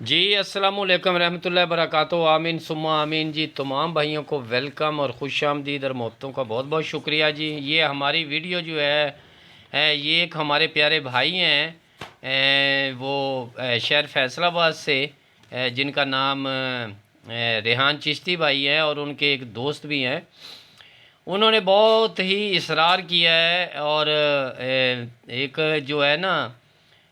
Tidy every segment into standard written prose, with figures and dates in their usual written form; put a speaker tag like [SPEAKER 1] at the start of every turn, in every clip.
[SPEAKER 1] जी अस्सलामुअलैकुम रहमतुल्लाहि वबरकातुहू। आमीन सुम्मा आमीन जी। तमाम भाइयों को वेलकम और खुश आमदीद और मोहब्बतों का बहुत बहुत शुक्रिया जी। ये हमारी वीडियो जो है ये एक हमारे प्यारे भाई हैं, वो शहर फैसलाबाद से, जिनका नाम रेहान चिश्ती भाई है और उनके एक दोस्त भी हैं। उन्होंने बहुत ही इसरार किया है और एक जो है ना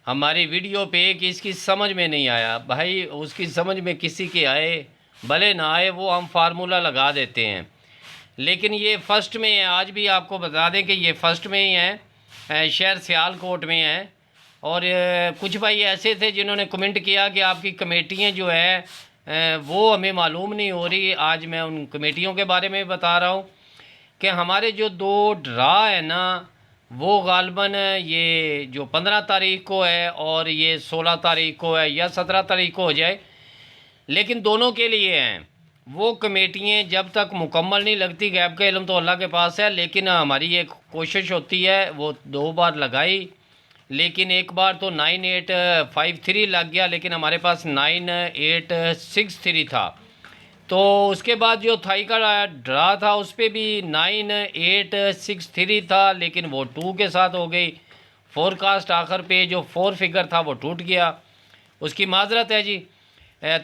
[SPEAKER 1] हमारी वीडियो पे कि इसकी समझ में नहीं आया। भाई उसकी समझ में किसी के आए भले ना आए, वो हम फार्मूला लगा देते हैं, लेकिन ये फ़र्स्ट में है। आज भी आपको बता दें कि ये फ़र्स्ट में ही है, शहर सियालकोट में है। और कुछ भाई ऐसे थे जिन्होंने कमेंट किया कि आपकी कमेटियाँ जो है वो हमें मालूम नहीं हो रही। आज मैं उन कमेटियों के बारे में बता रहा हूँ कि हमारे जो दो ड्रा है ना, वो गालबन ये जो 15 तारीख को है और ये 16 तारीख को है या 17 तारीख को हो जाए, लेकिन दोनों के लिए हैं। वो कमेटियाँ जब तक मुकम्मल नहीं लगती, गैब का इल्म तो अल्लाह के पास है, लेकिन हमारी एक कोशिश होती है। वो 2 बार लगाई, लेकिन एक बार तो 9853 लग गया, लेकिन हमारे पास 9863 था। तो उसके बाद जो थाई का ड्रा था उस पर भी 9863 था, लेकिन वो 2 के साथ हो गई। फोरकास्ट आखिर पे जो 4 फिगर था वो टूट गया, उसकी माजरत है जी।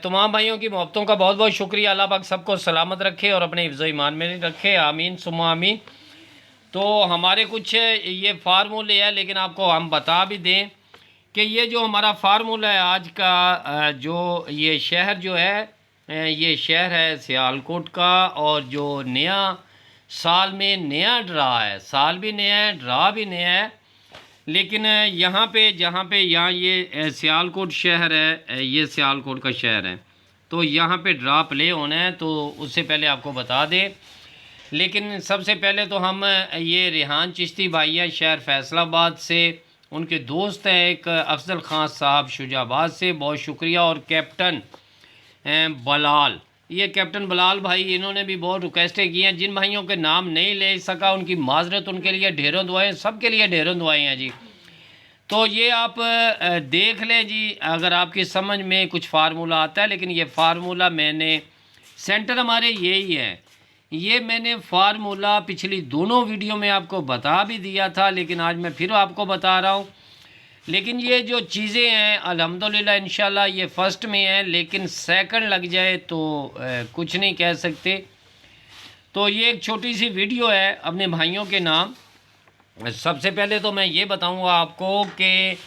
[SPEAKER 1] तमाम भाइयों की मोहब्बतों का बहुत बहुत शुक्रिया। अल्लाह पाक सबको सलामत रखे और अपने हिफ्ज़ ईमान में रखे, आमीन सुम्मा आमीन। तो हमारे कुछ ये फार्मूले हैं, लेकिन आपको हम बता भी दें कि ये जो हमारा फार्मूला है आज का, जो ये शहर जो है, ये शहर है सियालकोट का। और जो नया साल में नया ड्रा है, साल भी नया है, ड्रा भी नया है। लेकिन यहाँ पे जहाँ पे यहाँ ये सियालकोट शहर है, ये सियालकोट का शहर है, तो यहाँ पे ड्रा प्ले होना है। तो उससे पहले आपको बता दें, लेकिन सबसे पहले तो हम ये रेहान चिश्ती भाई हैं शहर फैसलाबाद से, उनके दोस्त हैं एक अफजल ख़ान साहब शुजाबाद से, बहुत शुक्रिया। और कैप्टन बलाल, ये कैप्टन बलाल भाई, इन्होंने भी बहुत रिक्वेस्टें की हैं। जिन भाइयों के नाम नहीं ले सका उनकी माजरत, उनके लिए ढेरों दुआएं, सबके लिए ढेरों दुआएं हैं जी। तो ये आप देख लें जी, अगर आपकी समझ में कुछ फार्मूला आता है। लेकिन ये फार्मूला मैंने, सेंटर हमारे यही है, ये मैंने फार्मूला पिछली दोनों वीडियो में आपको बता भी दिया था, लेकिन आज मैं फिर आपको बता रहा हूँ। लेकिन ये जो चीज़ें हैं अल्हम्दुलिल्लाह इंशाल्लाह ये फ़र्स्ट में है, लेकिन सेकंड लग जाए तो कुछ नहीं कह सकते। तो ये एक छोटी सी वीडियो है अपने भाइयों के नाम। सबसे पहले तो मैं ये बताऊंगा आपको कि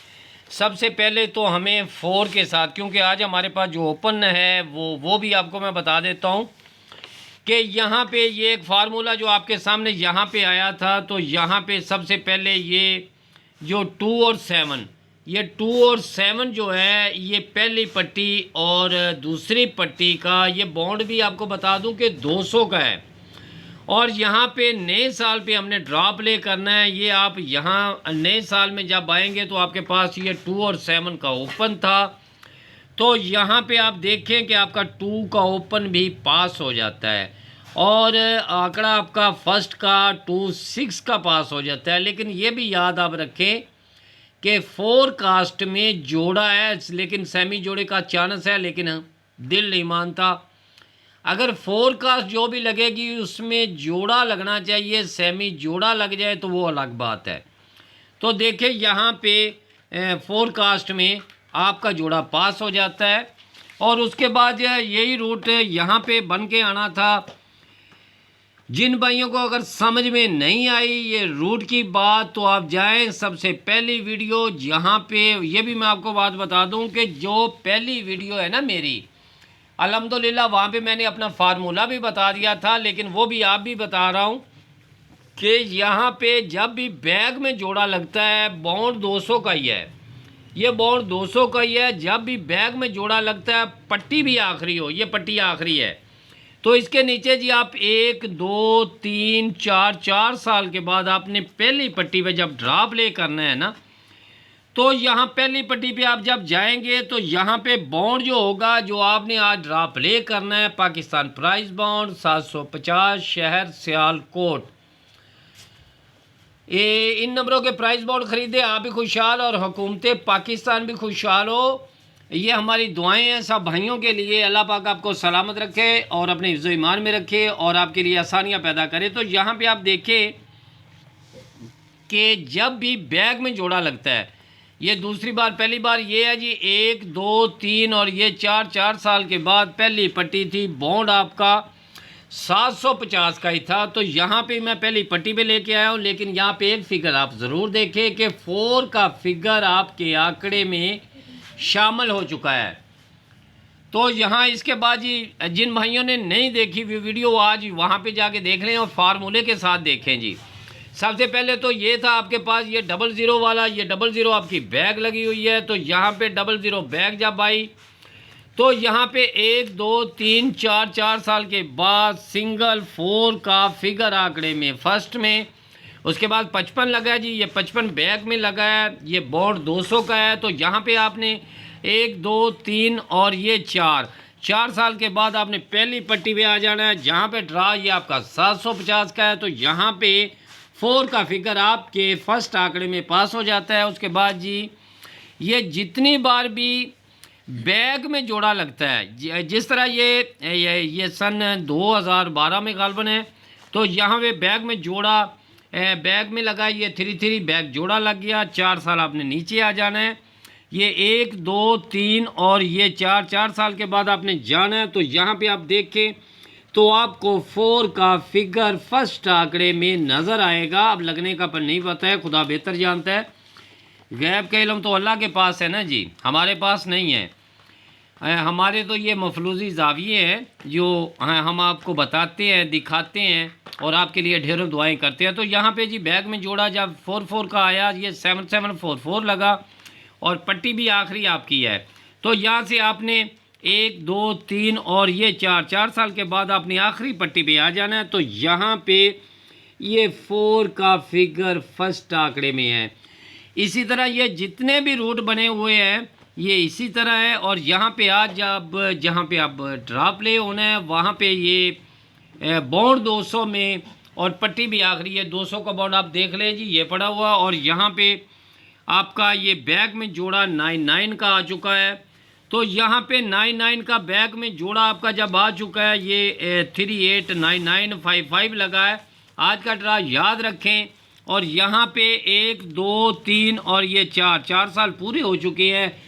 [SPEAKER 1] सबसे पहले तो हमें 4 के साथ, क्योंकि आज हमारे पास जो ओपन है वो भी आपको मैं बता देता हूँ कि यहाँ पे ये एक फार्मूला जो आपके सामने यहाँ पे आया था। तो यहाँ पे सबसे पहले ये जो 2 और 7, ये 2 और 7 जो है, ये पहली पट्टी और दूसरी पट्टी का ये बॉन्ड भी आपको बता दूं कि 200 का है। और यहाँ पे नए साल पे हमने ड्रा प्ले करना है। ये आप यहाँ नए साल में जब आएंगे तो आपके पास ये 2 और 7 का ओपन था, तो यहाँ पे आप देखें कि आपका 2 का ओपन भी पास हो जाता है और आंकड़ा आपका फर्स्ट का 2 6 का पास हो जाता है। लेकिन ये भी याद आप रखें कि फोरकास्ट में जोड़ा है, लेकिन सेमी जोड़े का चांस है, लेकिन दिल नहीं मानता। अगर फोरकास्ट जो भी लगेगी उसमें जोड़ा लगना चाहिए, सेमी जोड़ा लग जाए तो वो अलग बात है। तो देखिए यहाँ पे फोरकास्ट में आपका जोड़ा पास हो जाता है। और उसके बाद यही रूट यहाँ पे बन के आना था। जिन भाइयों को अगर समझ में नहीं आई ये रूट की बात, तो आप जाएं सबसे पहली वीडियो, जहाँ पे ये भी मैं आपको बात बता दूं कि जो पहली वीडियो है ना मेरी, अल्हम्दुलिल्लाह वहाँ पे मैंने अपना फार्मूला भी बता दिया था। लेकिन वो भी आप भी बता रहा हूँ कि यहाँ पे जब भी बैग में जोड़ा लगता है, बॉन्ड 200 का ही है, ये बॉन्ड 200 का ही है। जब भी बैग में जोड़ा लगता है, पट्टी भी आखिरी हो, ये पट्टी आखिरी है, तो इसके नीचे जी आप 1 2 3 4 साल के बाद आपने पहली पट्टी पे जब ड्रा प्ले करना है ना, तो यहाँ पहली पट्टी पे आप जब जाएंगे तो यहाँ पे बॉन्ड जो होगा, जो आपने आज ड्रा प्ले करना है, पाकिस्तान प्राइस बॉन्ड 750 शहर सियालकोट। इन नंबरों के प्राइस बॉन्ड खरीदे, आप भी खुशहाल और हुकूमत पाकिस्तान भी खुशहाल हो। ये हमारी दुआएं हैं सब भाइयों के लिए। अल्लाह पाक आपको सलामत रखे और अपने हिफ्ज़ ईमान में रखे और आपके लिए आसानियाँ पैदा करे। तो यहाँ पे आप देखें कि जब भी बैग में जोड़ा लगता है, ये दूसरी बार, पहली बार ये है जी 1 2 3 और ये 4 साल के बाद पहली पट्टी थी। बॉन्ड आपका 750 का ही था। तो यहाँ पे मैं पहली पट्टी पे लेके आया हूँ, लेकिन यहाँ पे एक फिगर आप ज़रूर देखें कि 4 का फिगर आपके आंकड़े में शामिल हो चुका है। तो यहाँ इसके बाद जी जिन भाइयों ने नहीं देखी वीडियो, आज वहाँ पे जाके देख लें और फार्मूले के साथ देखें जी। सबसे पहले तो ये था आपके पास ये 00 वाला, ये 00 आपकी बैग लगी हुई है। तो यहाँ पे 00 बैग जब आई तो यहाँ पे 1 2 3 4 साल के बाद सिंगल 4 का फिगर आंकड़े में फर्स्ट में। उसके बाद 55 लगा है जी, ये 55 बैग में लगा है। ये बॉन्ड 200 का है। तो यहाँ पे आपने 1 2 3 और ये 4 साल के बाद आपने पहली पट्टी पे आ जाना है, जहाँ पे ड्रा ये आपका 750 का है। तो यहाँ पे 4 का फिगर आपके फर्स्ट आंकड़े में पास हो जाता है। उसके बाद जी ये जितनी बार भी बैग में जोड़ा लगता है, जिस तरह ये सन 2012 में गालबन है, तो यहाँ पे बैग में जोड़ा बैग में लगा, ये 3 बैग जोड़ा लग गया। 4 साल आपने नीचे आ जाना है। ये 1 2 3 और ये 4 साल के बाद आपने जाना है। तो यहाँ पे आप देखें तो आपको 4 का फिगर फर्स्ट आंकड़े में नज़र आएगा। अब लगने का पर नहीं पता है, खुदा बेहतर जानता है। गैब का इल्म तो अल्लाह के पास है ना जी, हमारे पास नहीं है। हमारे तो ये मफलूजी जाविये हैं जो हम आपको बताते हैं, दिखाते हैं और आपके लिए ढेरों दुआएं करते हैं। तो यहाँ पे जी बैग में जोड़ा जब 4 का आया, ये 7744 लगा और पट्टी भी आखिरी आपकी है। तो यहाँ से आपने 1 2 3 और ये 4 साल के बाद आपने आखिरी पट्टी पे आ जाना है। तो यहाँ पे ये 4 का फिगर फर्स्ट आंकड़े में है। इसी तरह ये जितने भी रूट बने हुए हैं ये इसी तरह है। और यहाँ पे आज जब जहाँ पे अब ड्रा प्ले होना है वहाँ पे ये बॉन्ड 200 में और पट्टी भी आखिरी है। 200 का बॉन्ड आप देख लें जी, ये पड़ा हुआ। और यहाँ पे आपका ये बैग में जोड़ा 99 का आ चुका है। तो यहाँ पे 99 का बैग में जोड़ा आपका जब आ चुका है, ये 389955 लगा है। आज का ड्रा याद रखें। और यहाँ पे 1 2 3 और ये 4 साल पूरे हो चुके हैं।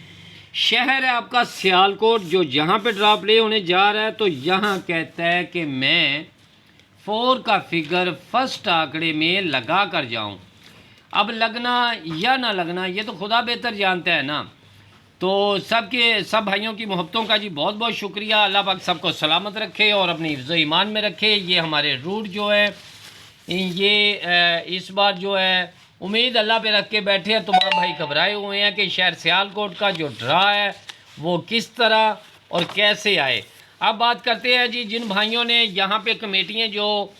[SPEAKER 1] शहर है आपका सियालकोट, जो जहाँ पे ड्रा प्ले होने जा रहा है। तो यहाँ कहता है कि मैं 4 का फिगर फर्स्ट आंकड़े में लगा कर जाऊँ। अब लगना या ना लगना ये तो खुदा बेहतर जानता है ना। तो सब भाइयों की मोहब्बतों का जी बहुत बहुत शुक्रिया। अल्लाह पाक सबको सलामत रखे और अपनी हिफ्ज़ ईमान में रखे। ये हमारे रूट जो है ये इस बार जो है उम्मीद अल्लाह पे रख के बैठे हैं। तमाम भाई घबराए हुए हैं कि शहर सियालकोट का जो ड्रा है वो किस तरह और कैसे आए। अब बात करते हैं जी जिन भाइयों ने यहाँ पे कमेटियाँ जो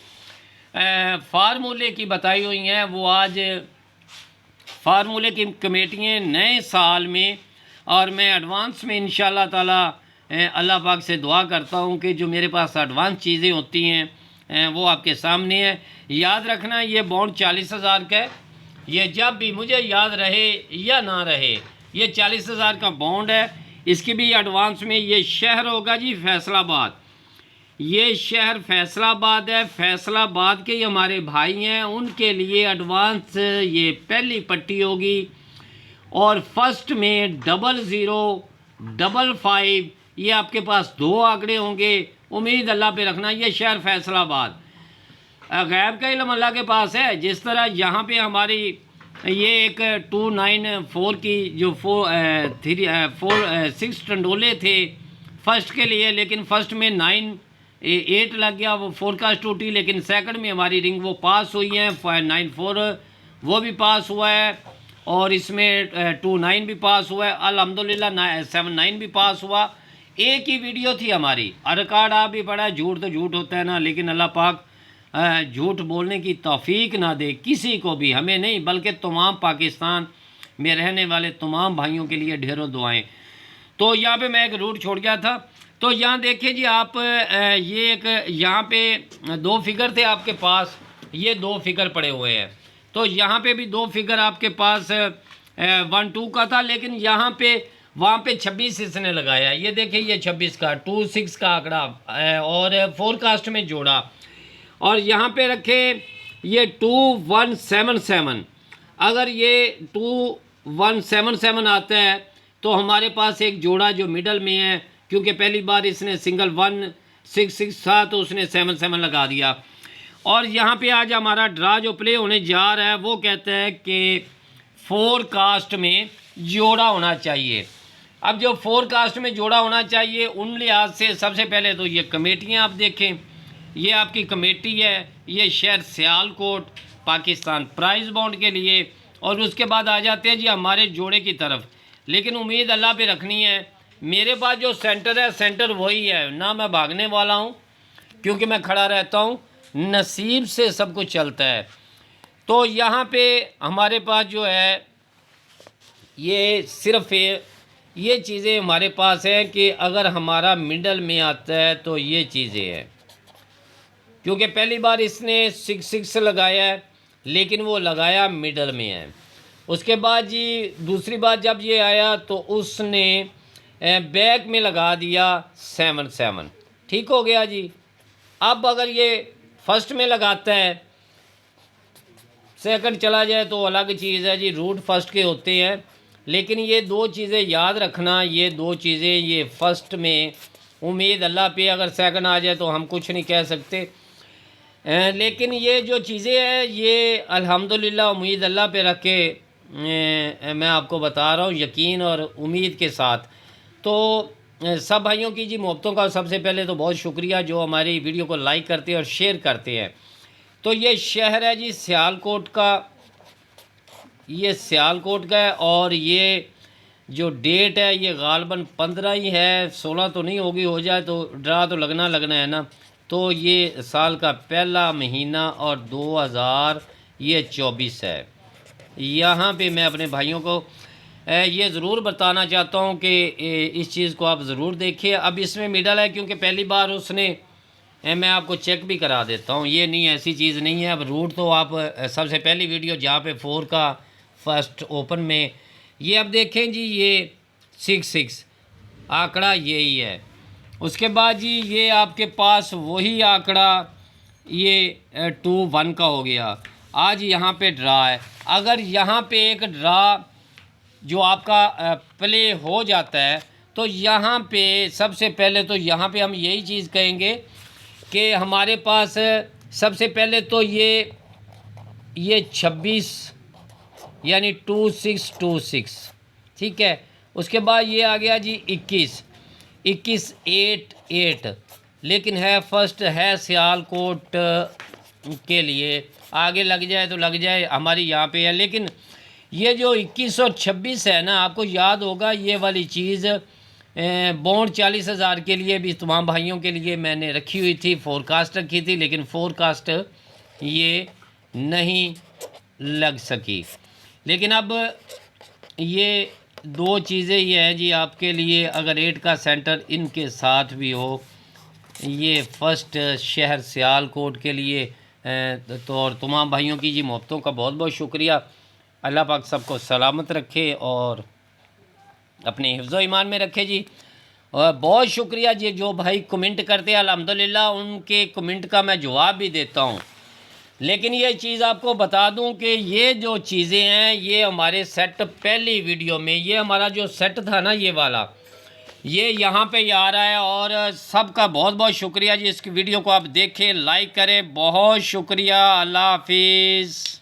[SPEAKER 1] फार्मूले की बताई हुई हैं, वो आज फार्मूले की कमेटियाँ नए साल में, और मैं एडवांस में इंशाल्लाह ताला अल्लाह पाक से दुआ करता हूँ कि जो मेरे पास एडवांस चीज़ें होती हैं वो आपके सामने है। याद रखना ये बॉन्ड 40,000 का है। ये जब भी मुझे याद रहे या ना रहे, ये 40,000 का बॉन्ड है। इसकी भी एडवांस में ये शहर होगा जी फैसलाबाद। ये शहर फैसलाबाद है। फैसलाबाद के ही हमारे भाई हैं, उनके लिए एडवांस ये पहली पट्टी होगी। और फर्स्ट में 0055 ये आपके पास 2 आंकड़े होंगे। उम्मीद अल्लाह पे रखना। ये शहर फैसलाबाद, गैब का इल्म अल्लाह के पास है। जिस तरह यहाँ पे हमारी ये एक 294 की जो 6 टंडोले थे फर्स्ट के लिए, लेकिन फर्स्ट में 98 लग गया, वो फोरकास्ट टूटी। लेकिन सेकंड में हमारी रिंग वो पास हुई है। 94 वो भी पास हुआ है और इसमें 29 भी पास हुआ है। अल्हम्दुलिल्लाह 79 भी पास हुआ। एक ही वीडियो थी हमारी, रिकॉर्ड आप भी पड़ा है। झूठ तो झूठ होता है ना, लेकिन अल्लाह पाक झूठ बोलने की तौफीक ना दे किसी को भी, हमें नहीं बल्कि तमाम पाकिस्तान में रहने वाले तमाम भाइयों के लिए ढेरों दुआएं। तो यहाँ पे मैं एक रूट छोड़ गया था। तो यहाँ देखिए जी आप ये एक यहाँ पे 2 फिगर थे आपके पास, ये 2 फिगर पड़े हुए हैं। तो यहाँ पे भी 2 फिगर आपके पास 1 2 का था, लेकिन यहाँ पे वहाँ पे 26 इसने लगाया। ये देखिए ये 26 का 26 का आंकड़ा और फोरकास्ट में जोड़ा, और यहाँ पे रखे ये 2177। अगर ये 2177 आता है तो हमारे पास एक जोड़ा जो मिडल में है, क्योंकि पहली बार इसने सिंगल 166 था तो उसने 77 लगा दिया। और यहाँ पे आज हमारा ड्रा जो प्ले होने जा रहा है वो कहता है कि फोरकास्ट में जोड़ा होना चाहिए। अब जो फोरकास्ट में जोड़ा होना चाहिए उन लिहाज से सबसे पहले तो ये कमेटियाँ आप देखें, ये आपकी कमेटी है, ये शहर सियालकोट पाकिस्तान प्राइज़ बॉन्ड के लिए, और उसके बाद आ जाते हैं जी हमारे जोड़े की तरफ। लेकिन उम्मीद अल्लाह पे रखनी है, मेरे पास जो सेंटर है सेंटर वही है ना, मैं भागने वाला हूँ क्योंकि मैं खड़ा रहता हूँ, नसीब से सब कुछ चलता है। तो यहाँ पे हमारे पास जो है ये सिर्फ ये चीज़ें हमारे पास हैं कि अगर हमारा मिडल में आता है तो ये चीज़ें हैं, क्योंकि पहली बार इसने 66 लगाया है लेकिन वो लगाया मिडल में है। उसके बाद जी दूसरी बार जब ये आया तो उसने बैक में लगा दिया 77, ठीक हो गया जी। अब अगर ये फर्स्ट में लगाता है, सेकंड चला जाए तो अलग चीज़ है जी, रूट फर्स्ट के होते हैं। लेकिन ये दो चीज़ें याद रखना, ये दो चीज़ें, ये फर्स्ट में उम्मीद अल्लाह पे, अगर सेकंड आ जाए तो हम कुछ नहीं कह सकते। लेकिन ये जो चीज़ें हैं ये अल्हम्दुलिल्लाह उम्मीद अल्लाह पे रख के मैं आपको बता रहा हूँ यकीन और उम्मीद के साथ। तो सब भाइयों की जी मोहब्बतों का सबसे पहले तो बहुत शुक्रिया जो हमारी वीडियो को लाइक करते हैं और शेयर करते हैं। तो ये शहर है जी सियालकोट का, ये सियालकोट का है, और ये जो डेट है ये गालबन 15 ही है, 16 तो नहीं होगी, हो जाए तो ड्रा तो लगना है ना। तो ये साल का पहला महीना और 2024 है। यहाँ पे मैं अपने भाइयों को ये ज़रूर बताना चाहता हूँ कि इस चीज़ को आप ज़रूर देखिए। अब इसमें मिडल है क्योंकि पहली बार उसने, मैं आपको चेक भी करा देता हूँ, ये नहीं ऐसी चीज़ नहीं है। अब रूट तो आप सबसे पहली वीडियो जहाँ पे 4 का फर्स्ट ओपन में ये अब देखें जी ये 66 आंकड़ा यही है। उसके बाद जी ये आपके पास वही आंकड़ा ये 21 का हो गया। आज यहाँ पे ड्रा है, अगर यहाँ पे एक ड्रा जो आपका प्ले हो जाता है तो यहाँ पे सबसे पहले तो यहाँ पे हम यही चीज़ कहेंगे कि हमारे पास सबसे पहले तो ये 26 यानी 2626, ठीक है। उसके बाद ये आ गया जी 21 लेकिन है फर्स्ट है सियालकोट के लिए, आगे लग जाए तो लग जाए, हमारी यहाँ पे है। लेकिन ये जो 21 और 26 है ना, आपको याद होगा ये वाली चीज़ बॉन्ड 40,000 के लिए भी तमाम भाइयों के लिए मैंने रखी हुई थी, फोरकास्ट रखी थी, लेकिन फोरकास्ट ये नहीं लग सकी। लेकिन अब ये दो चीज़ें ये हैं जी आपके लिए, अगर 8 का सेंटर इनके साथ भी हो, ये फर्स्ट शहर सियालकोट के लिए तो और तमाम भाइयों की जी मोहब्बतों का बहुत बहुत शुक्रिया। अल्लाह पाक सबको सलामत रखे और अपने हिफ्ज़ ईमान में रखे जी। और बहुत शुक्रिया जी जो भाई कमेंट करते हैं, अल्हम्दुलिल्लाह उनके कमेंट का मैं जवाब भी देता हूँ। लेकिन ये चीज़ आपको बता दूं कि ये जो चीज़ें हैं ये हमारे सेट पहली वीडियो में, ये हमारा जो सेट था ना ये वाला, ये यहाँ पे आ रहा है। और सबका बहुत बहुत शुक्रिया जी, इसकी वीडियो को आप देखें, लाइक करें, बहुत शुक्रिया। अल्लाह हाफिज़।